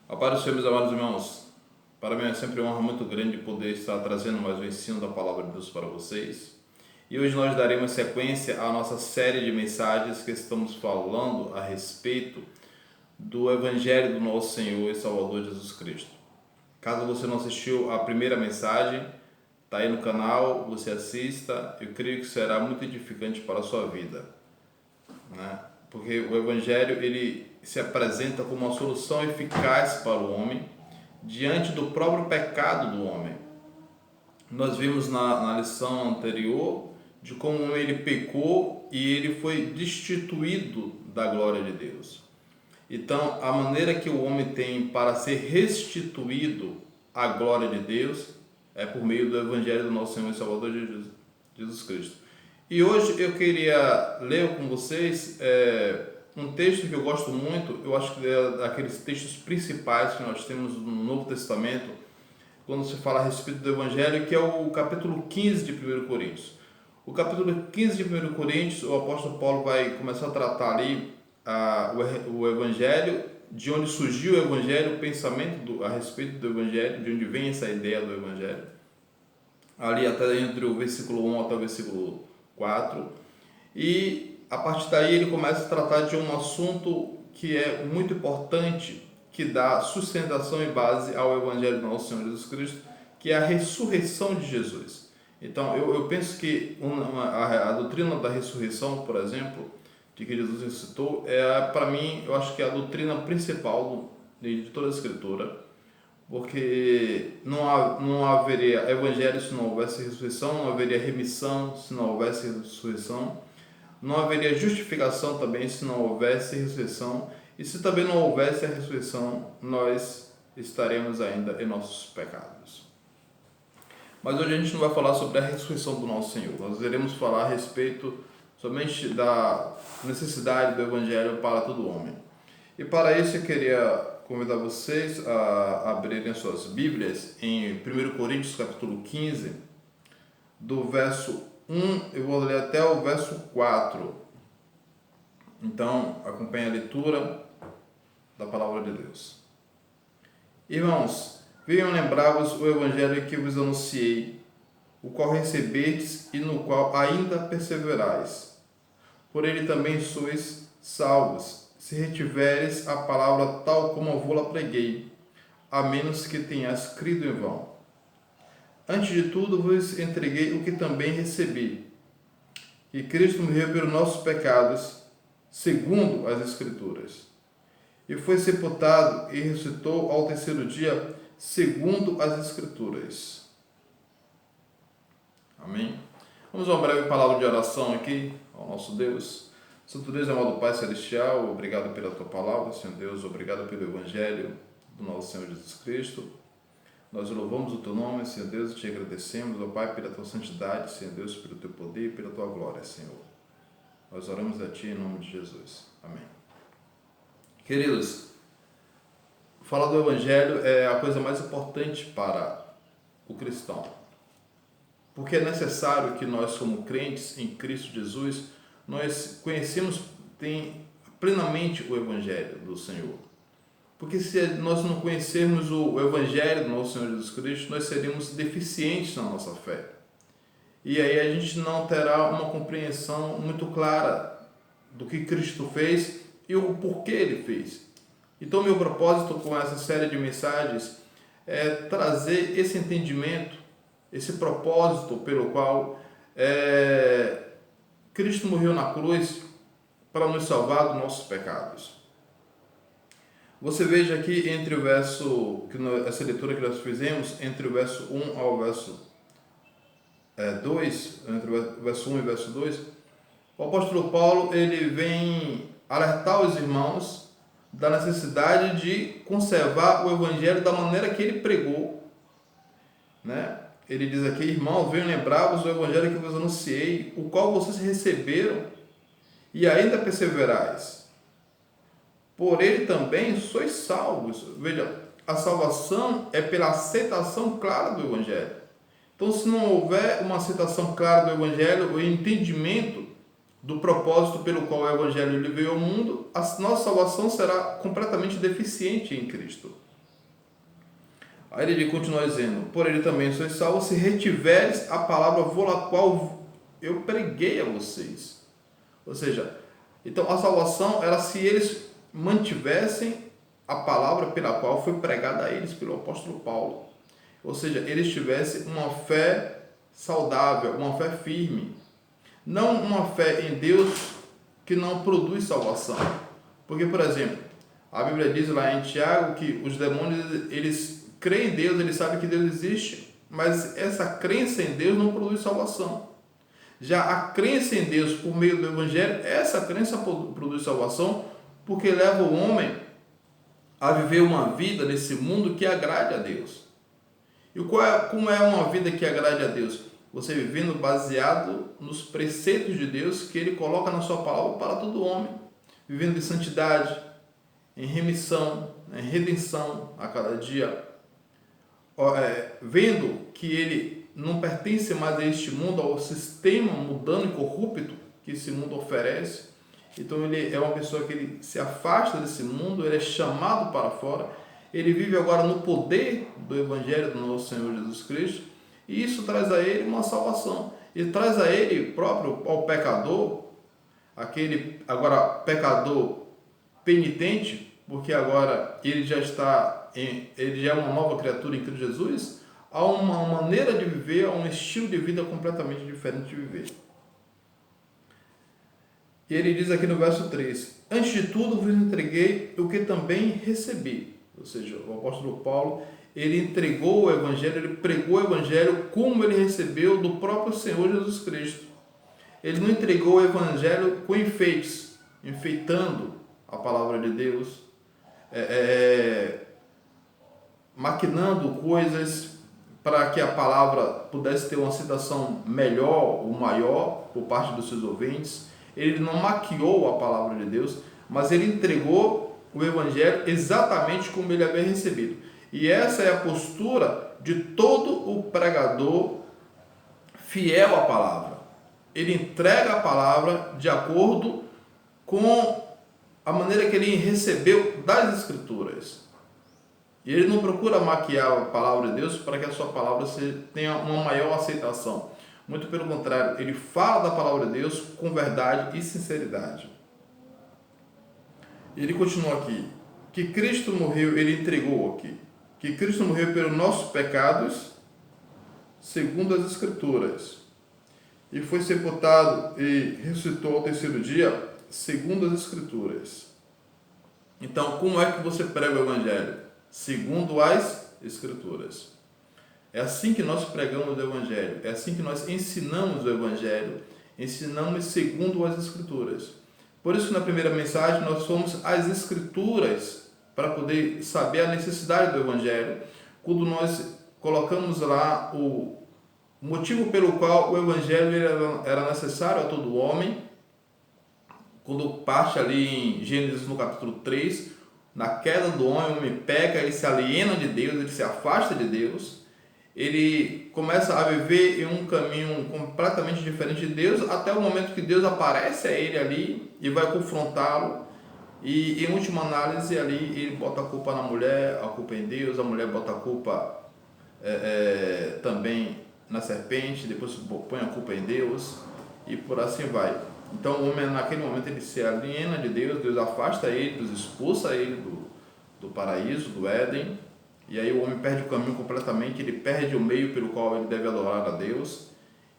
A paz do Senhor, meus amados irmãos. Para mim é sempre uma honra muito grande poder estar trazendo mais um ensino da Palavra de Deus para vocês. E hoje nós daremos sequência à nossa série de mensagens que estamos falando a respeito do Evangelho do nosso Senhor e Salvador Jesus Cristo. Caso você não assistiu a primeira mensagem, está aí no canal, você assista. Eu creio que será muito edificante para a sua vida, né? Porque o Evangelho ele se apresenta como uma solução eficaz para o homem diante do próprio pecado do homem. Nós vimos na lição anterior de como ele pecou e ele foi destituído da glória de Deus. Então, a maneira que o homem tem para ser restituído à glória de Deus é por meio do Evangelho do nosso Senhor e Salvador Jesus Cristo. E hoje eu queria ler com vocês um texto que eu gosto muito. Eu acho que é daqueles textos principais que nós temos no Novo Testamento, quando se fala a respeito do Evangelho, que é o capítulo 15 de 1 Coríntios. O capítulo 15 de 1 Coríntios, o apóstolo Paulo vai começar a tratar ali o Evangelho, de onde surgiu o Evangelho, o pensamento a respeito do Evangelho, de onde vem essa ideia do Evangelho. Ali até entre o versículo 1 até o versículo 4, e a partir daí ele começa a tratar de um assunto que é muito importante, que dá sustentação e base ao Evangelho do nosso Senhor Jesus Cristo, que é a ressurreição de Jesus. Então eu penso que a doutrina da ressurreição, por exemplo, de que Jesus ressuscitou, para mim, eu acho que é a doutrina principal de toda a Escritura, porque não haveria evangelho se não houvesse ressurreição, não haveria remissão se não houvesse ressurreição, não haveria justificação também se não houvesse ressurreição, e se também não houvesse a ressurreição, nós estaremos ainda em nossos pecados. Mas hoje a gente não vai falar sobre a ressurreição do nosso Senhor, nós iremos falar a respeito somente da necessidade do evangelho para todo homem. E para isso eu queria convidar vocês a abrirem suas Bíblias em 1 Coríntios capítulo 15, do verso 1, eu vou ler até o verso 4. Então, acompanhe a leitura da Palavra de Deus. Irmãos, venham lembrar-vos o Evangelho que vos anunciei, o qual recebestes e no qual ainda perseverais. Por ele também sois salvos, se retiveres a palavra tal como eu vou-la preguei, a menos que tenhas crido em vão. Antes de tudo vos entreguei o que também recebi, que Cristo morreu pelos nossos pecados, segundo as Escrituras, e foi sepultado e ressuscitou ao terceiro dia, segundo as Escrituras. Amém? Vamos a uma breve palavra de oração aqui ao nosso Deus. Santo Deus, amado Pai Celestial, obrigado pela Tua palavra, Senhor Deus, obrigado pelo Evangelho do nosso Senhor Jesus Cristo. Nós louvamos o Teu nome, Senhor Deus, e Te agradecemos, ó Pai, pela Tua santidade, Senhor Deus, pelo Teu poder e pela Tua glória, Senhor. Nós oramos a Ti em nome de Jesus. Amém. Queridos, falar do Evangelho é a coisa mais importante para o cristão, porque é necessário que nós, como crentes em Cristo Jesus, nós conhecemos plenamente o Evangelho do Senhor. Porque se nós não conhecermos o Evangelho do nosso Senhor Jesus Cristo, nós seremos deficientes na nossa fé. E aí a gente não terá uma compreensão muito clara do que Cristo fez e o porquê Ele fez. Então, meu propósito com essa série de mensagens é trazer esse entendimento, esse propósito pelo qual Cristo morreu na cruz para nos salvar dos nossos pecados. Você veja aqui entre o verso, essa leitura que nós fizemos, entre o verso 1 ao verso 2, entre o verso 1 e o verso 2, o apóstolo Paulo ele vem alertar os irmãos da necessidade de conservar o Evangelho da maneira que ele pregou, né? Ele diz aqui: irmãos, venham lembrar-vos do Evangelho que vos anunciei, o qual vocês receberam e ainda perseverais. Por ele também sois salvos. Veja, a salvação é pela aceitação clara do Evangelho. Então, se não houver uma aceitação clara do Evangelho, o entendimento do propósito pelo qual o Evangelho veio ao mundo, a nossa salvação será completamente deficiente em Cristo. Aí ele continua dizendo: por ele também sois salvos, se retiveres a palavra pela qual eu preguei a vocês. Ou seja, então a salvação era se eles mantivessem a palavra pela qual foi pregada a eles pelo apóstolo Paulo. Ou seja, eles tivessem uma fé saudável, uma fé firme. Não uma fé em Deus que não produz salvação. Porque, por exemplo, a Bíblia diz lá em Tiago que os demônios, eles creem em Deus, eles sabem que Deus existe, mas essa crença em Deus não produz salvação. Já a crença em Deus por meio do Evangelho, essa crença produz salvação, porque leva o homem a viver uma vida nesse mundo que agrade a Deus. E como é uma vida que agrade a Deus? Você vivendo baseado nos preceitos de Deus que Ele coloca na sua palavra para todo homem. Vivendo em santidade, em remissão, em redenção a cada dia. Vendo que Ele não pertence mais a este mundo, ao sistema mudando e corrupto que esse mundo oferece. Então ele é uma pessoa que ele se afasta desse mundo, ele é chamado para fora, ele vive agora no poder do Evangelho do nosso Senhor Jesus Cristo, e isso traz a ele uma salvação. E traz a ele próprio, ao pecador, aquele agora pecador penitente, porque agora ele já é uma nova criatura em Cristo Jesus, há uma maneira de viver, há um estilo de vida completamente diferente de viver. E ele diz aqui no verso 3: antes de tudo vos entreguei o que também recebi. Ou seja, o apóstolo Paulo, ele entregou o Evangelho, ele pregou o Evangelho como ele recebeu do próprio Senhor Jesus Cristo. Ele não entregou o Evangelho com enfeites, enfeitando a palavra de Deus, maquinando coisas para que a palavra pudesse ter uma aceitação melhor ou maior por parte dos seus ouvintes. Ele não maquiou a palavra de Deus, mas ele entregou o Evangelho exatamente como ele havia recebido. E essa é a postura de todo o pregador fiel à palavra. Ele entrega a palavra de acordo com a maneira que ele recebeu das Escrituras. E ele não procura maquiar a palavra de Deus para que a sua palavra tenha uma maior aceitação. Muito pelo contrário, ele fala da palavra de Deus com verdade e sinceridade. Ele continua aqui, que Cristo morreu, ele entregou aqui, que Cristo morreu pelos nossos pecados, segundo as Escrituras, e foi sepultado e ressuscitou ao terceiro dia, segundo as Escrituras. Então, como é que você prega o Evangelho? Segundo as Escrituras. É assim que nós pregamos o Evangelho, é assim que nós ensinamos o Evangelho, ensinamos segundo as Escrituras. Por isso que na primeira mensagem nós fomos às Escrituras para poder saber a necessidade do Evangelho, quando nós colocamos lá o motivo pelo qual o Evangelho era necessário a todo homem, quando parte ali em Gênesis no capítulo 3, na queda do homem, o homem peca, ele se aliena de Deus, ele se afasta de Deus, ele começa a viver em um caminho completamente diferente de Deus, até o momento que Deus aparece a ele ali e vai confrontá-lo, e em última análise ali ele bota a culpa na mulher, a culpa é em Deus, a mulher bota a culpa também na serpente, depois põe a culpa em Deus, e por assim vai. Então o homem naquele momento ele se aliena de Deus, Deus afasta ele, Deus expulsa ele do paraíso, do Éden, e aí o homem perde o caminho completamente, ele perde o meio pelo qual ele deve adorar a Deus,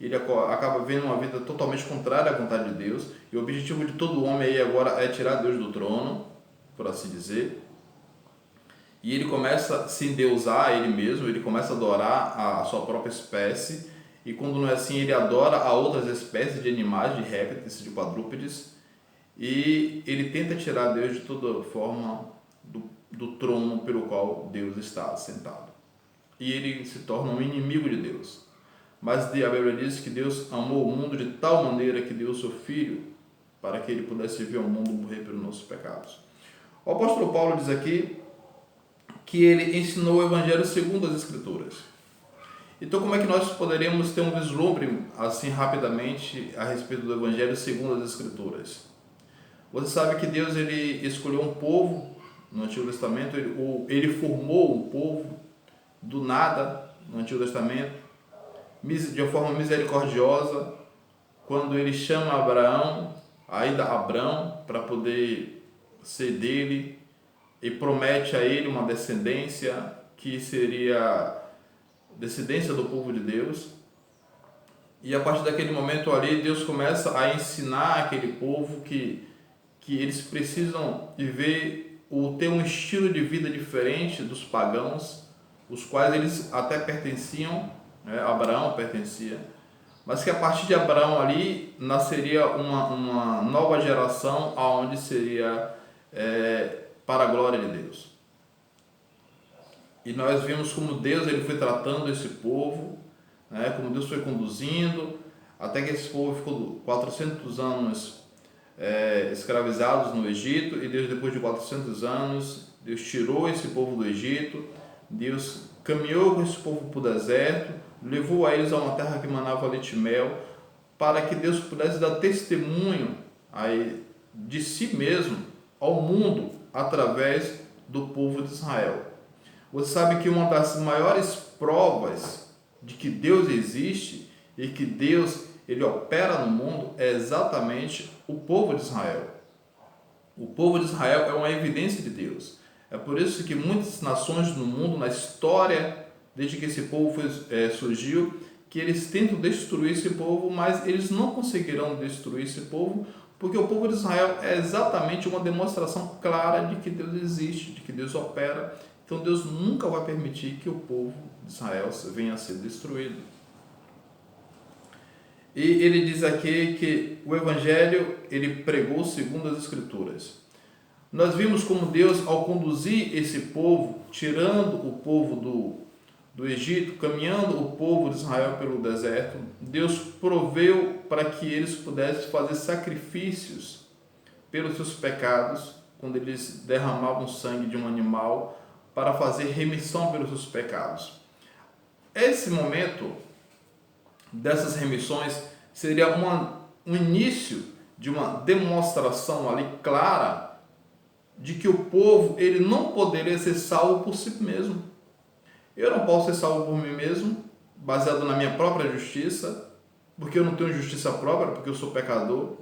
ele acaba vivendo uma vida totalmente contrária à vontade de Deus, e o objetivo de todo homem aí agora é tirar Deus do trono, por assim dizer, e ele começa a se endeusar a ele mesmo, ele começa a adorar a sua própria espécie, e quando não é assim, ele adora a outras espécies de animais, de répteis, de quadrúpedes, e ele tenta tirar Deus de toda forma do trono pelo qual Deus está sentado. E ele se torna um inimigo de Deus. Mas a Bíblia diz que Deus amou o mundo de tal maneira que deu o seu Filho para que ele pudesse vir ao mundo morrer pelos nossos pecados. O apóstolo Paulo diz aqui que ele ensinou o Evangelho segundo as Escrituras. Então, como é que nós poderíamos ter um vislumbre, assim, rapidamente, a respeito do Evangelho segundo as Escrituras? Você sabe que Deus ele escolheu um povo no Antigo Testamento, ele formou um povo do nada no Antigo Testamento, de uma forma misericordiosa, quando ele chama Abraão, ainda Abrão, para poder ser dele, e promete a ele uma descendência que seria descendência do povo de Deus. E a partir daquele momento ali, Deus começa a ensinar aquele povo que eles precisam viver ou ter um estilo de vida diferente dos pagãos, os quais eles até pertenciam, né? Abraão pertencia, mas que a partir de Abraão ali nasceria uma nova geração, aonde seria para a glória de Deus. E nós vimos como Deus ele foi tratando esse povo, né? Como Deus foi conduzindo, até que esse povo ficou 400 anos escravizados no Egito, e Deus, depois de 400 anos, Deus tirou esse povo do Egito, Deus caminhou com esse povo para o deserto, levou a eles a uma terra que manava leite e mel, para que Deus pudesse dar testemunho de si mesmo ao mundo através do povo de Israel. Você sabe que uma das maiores provas de que Deus existe e que Deus ele opera no mundo é exatamente o povo de Israel. O povo de Israel é uma evidência de Deus. É por isso que muitas nações no mundo, na história, desde que esse povo surgiu, que eles tentam destruir esse povo, mas eles não conseguirão destruir esse povo, porque o povo de Israel é exatamente uma demonstração clara de que Deus existe, de que Deus opera. Então Deus nunca vai permitir que o povo de Israel venha a ser destruído. E ele diz aqui que o Evangelho ele pregou segundo as Escrituras. Nós vimos como Deus, ao conduzir esse povo, tirando o povo do Egito, caminhando o povo de Israel pelo deserto, Deus proveu para que eles pudessem fazer sacrifícios pelos seus pecados, quando eles derramavam sangue de um animal para fazer remissão pelos seus pecados. Esse momento dessas remissões seria um início de uma demonstração ali clara de que o povo ele não poderia ser salvo por si mesmo. Eu não posso ser salvo por mim mesmo, baseado na minha própria justiça, porque eu não tenho justiça própria, porque eu sou pecador.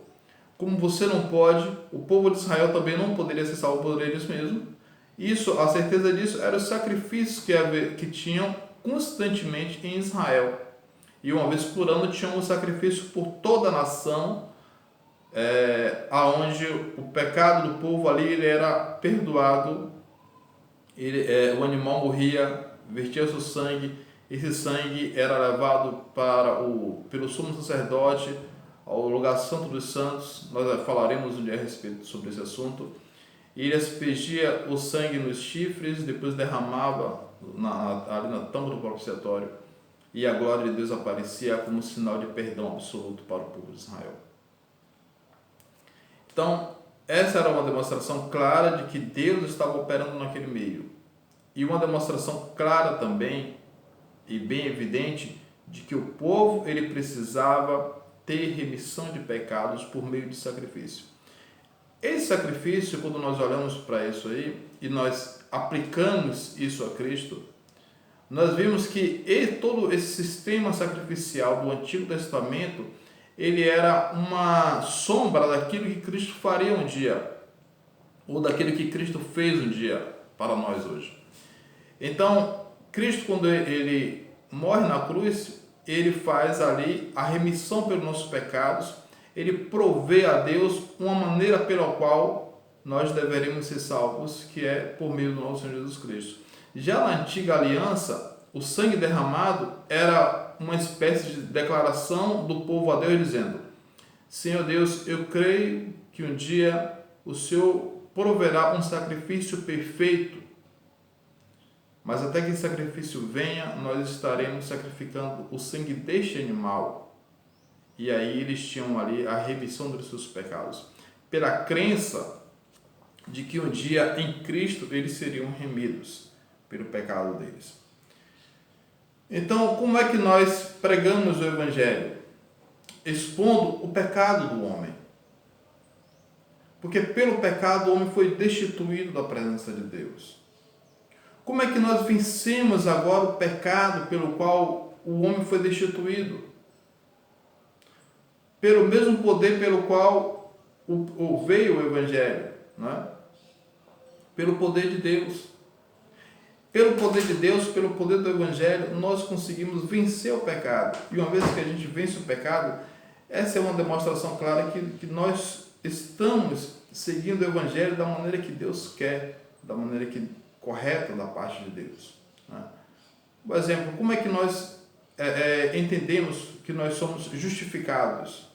Como você não pode, o povo de Israel também não poderia ser salvo por eles mesmos. Isso, a certeza disso, era os sacrifícios que tinham constantemente em Israel. E uma vez por ano tinham um sacrifício por toda a nação, aonde o pecado do povo ali ele era perdoado, o animal morria, vertia seu sangue, esse sangue era levado pelo sumo sacerdote ao lugar santo dos santos. Nós falaremos um dia a respeito sobre esse assunto. E ele aspergia o sangue nos chifres, depois derramava ali na tampa do propiciatório, e a glória de Deus aparecia como sinal de perdão absoluto para o povo de Israel. Então, essa era uma demonstração clara de que Deus estava operando naquele meio. E uma demonstração clara também, e bem evidente, de que o povo ele precisava ter remissão de pecados por meio de sacrifício. Esse sacrifício, quando nós olhamos para isso aí, e nós aplicamos isso a Cristo, nós vimos que todo esse sistema sacrificial do Antigo Testamento, ele era uma sombra daquilo que Cristo faria um dia, ou daquilo que Cristo fez um dia para nós hoje. Então, Cristo, quando ele morre na cruz, ele faz ali a remissão pelos nossos pecados, ele provê a Deus uma maneira pela qual nós deveríamos ser salvos, que é por meio do nosso Senhor Jesus Cristo. Já na antiga aliança, o sangue derramado era uma espécie de declaração do povo a Deus, dizendo: Senhor Deus, eu creio que um dia o Senhor proverá um sacrifício perfeito, mas até que esse sacrifício venha, nós estaremos sacrificando o sangue deste animal. E aí eles tinham ali a remissão dos seus pecados, pela crença de que um dia em Cristo eles seriam remidos pelo pecado deles. Então, como é que nós pregamos o Evangelho? Expondo o pecado do homem. Porque pelo pecado o homem foi destituído da presença de Deus. Como é que nós vencemos agora o pecado pelo qual o homem foi destituído? Pelo mesmo poder pelo qual veio o Evangelho, não é? Pelo poder de Deus. Pelo poder de Deus, pelo poder do Evangelho, nós conseguimos vencer o pecado. E uma vez que a gente vence o pecado, essa é uma demonstração clara que nós estamos seguindo o Evangelho da maneira que Deus quer, da maneira correta da parte de Deus. Né? Por exemplo, como é que nós entendemos que nós somos justificados?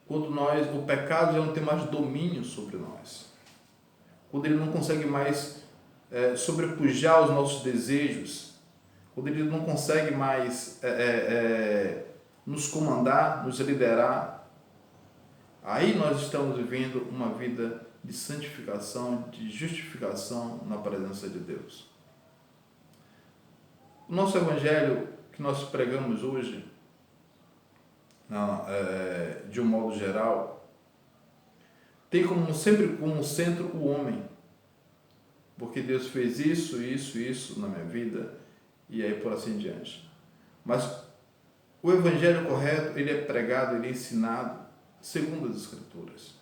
Quando o pecado já não tem mais domínio sobre nós. Quando ele não consegue mais sobrepujar os nossos desejos. Quando ele não consegue mais nos comandar, nos liderar. Aí nós estamos vivendo uma vida de santificação, de justificação na presença de Deus. O nosso Evangelho que nós pregamos hoje, de um modo geral, tem sempre como centro o homem. Porque Deus fez isso na minha vida, e aí por assim diante. Mas o Evangelho correto, ele é pregado, ele é ensinado segundo as Escrituras.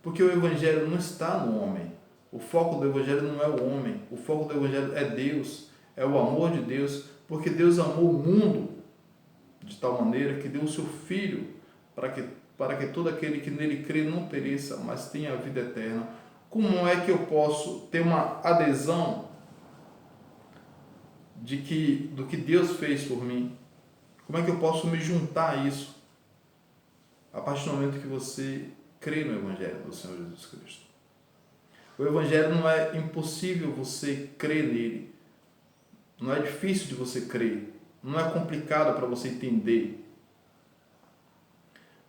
Porque o Evangelho não está no homem. O foco do Evangelho não é o homem. O foco do Evangelho é Deus, é o amor de Deus, porque Deus amou o mundo de tal maneira que deu o seu Filho para que todo aquele que nele crê não pereça, mas tenha a vida eterna. Como é que eu posso ter uma adesão do que Deus fez por mim? Como é que eu posso me juntar a isso? A partir do momento que você crê no Evangelho do Senhor Jesus Cristo. O Evangelho não é impossível você crer nele. Não é difícil de você crer. Não é complicado para você entender.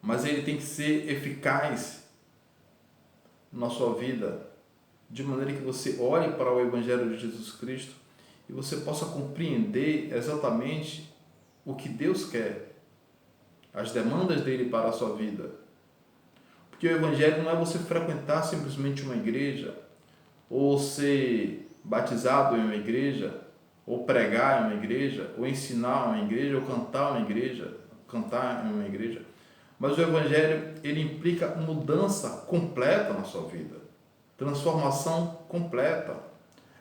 Mas ele tem que ser eficaz na sua vida, de maneira que você olhe para o Evangelho de Jesus Cristo e você possa compreender exatamente o que Deus quer, as demandas dele para a sua vida. Porque o Evangelho não é você frequentar simplesmente uma igreja, ou ser batizado em uma igreja, ou pregar em uma igreja, ou ensinar em uma igreja, ou cantar em uma igreja. Mas o Evangelho, ele implica mudança completa na sua vida. Transformação completa.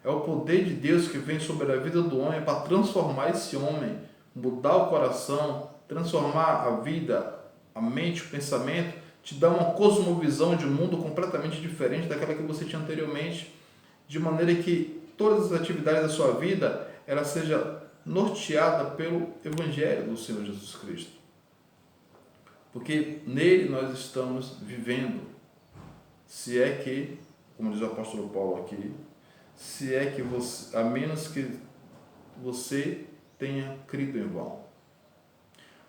É o poder de Deus que vem sobre a vida do homem para transformar esse homem, mudar o coração, transformar a vida, a mente, o pensamento, te dar uma cosmovisão de mundo completamente diferente daquela que você tinha anteriormente, de maneira que todas as atividades da sua vida, ela seja norteada pelo Evangelho do Senhor Jesus Cristo. Porque nele nós estamos vivendo, se é que, como diz o apóstolo Paulo aqui, se é que você, a menos que você tenha crido em vão.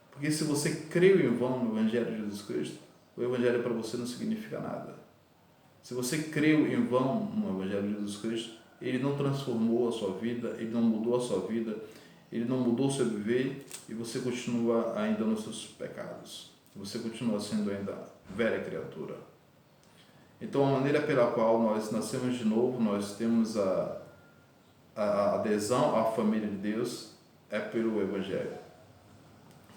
Porque se você creu em vão no Evangelho de Jesus Cristo, o Evangelho para você não significa nada. Se você creu em vão no Evangelho de Jesus Cristo, ele não transformou a sua vida, ele não mudou a sua vida, ele não mudou o seu viver e você continua ainda nos seus pecados. Você continua sendo ainda velha criatura. Então, a maneira pela qual nós nascemos de novo, nós temos a adesão à família de Deus, é pelo Evangelho.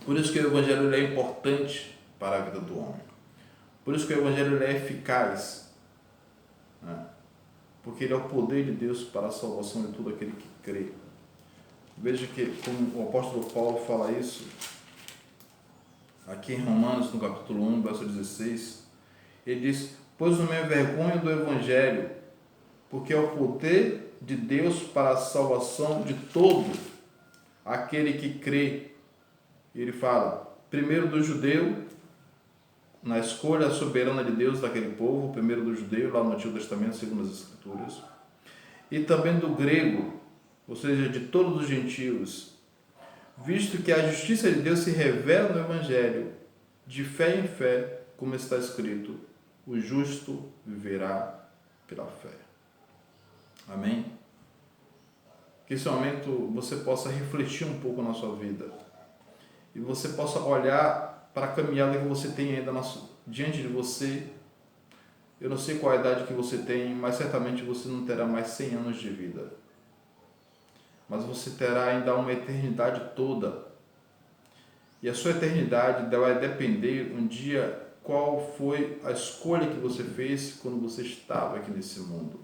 Por isso que o Evangelho é importante para a vida do homem. Por isso que o Evangelho é eficaz. Né? Porque ele é o poder de Deus para a salvação de todo aquele que crê. Veja que, como o apóstolo Paulo fala isso, aqui em Romanos, no capítulo 1, verso 16, ele diz: pois não me envergonho do Evangelho, porque é o poder de Deus para a salvação de todo aquele que crê. Ele fala, primeiro do judeu, na escolha soberana de Deus daquele povo, primeiro do judeu, lá no Antigo Testamento, segundo as Escrituras, e também do grego, ou seja, de todos os gentios, visto que a justiça de Deus se revela no Evangelho, de fé em fé, como está escrito, o justo viverá pela fé. Amém? Que esse momento você possa refletir um pouco na sua vida e você possa olhar para a caminhada que você tem ainda diante de você Eu não sei qual a idade que você tem, mas certamente você não terá mais 100 anos de vida. Mas você terá ainda uma eternidade toda. E a sua eternidade vai depender um dia qual foi a escolha que você fez quando você estava aqui nesse mundo.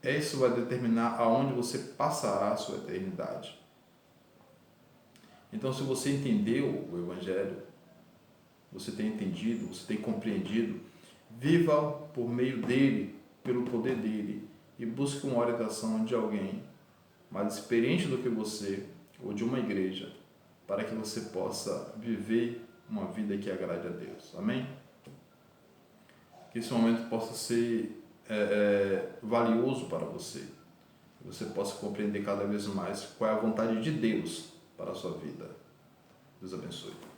Isso vai determinar aonde você passará a sua eternidade. Então, se você entendeu o Evangelho, você tem entendido, você tem compreendido, viva por meio dele, pelo poder dele, e busque uma orientação de alguém mais experiente do que você, ou de uma igreja, para que você possa viver uma vida que agrade a Deus. Amém? Que esse momento possa ser valioso para você. Que você possa compreender cada vez mais qual é a vontade de Deus para a sua vida. Deus abençoe.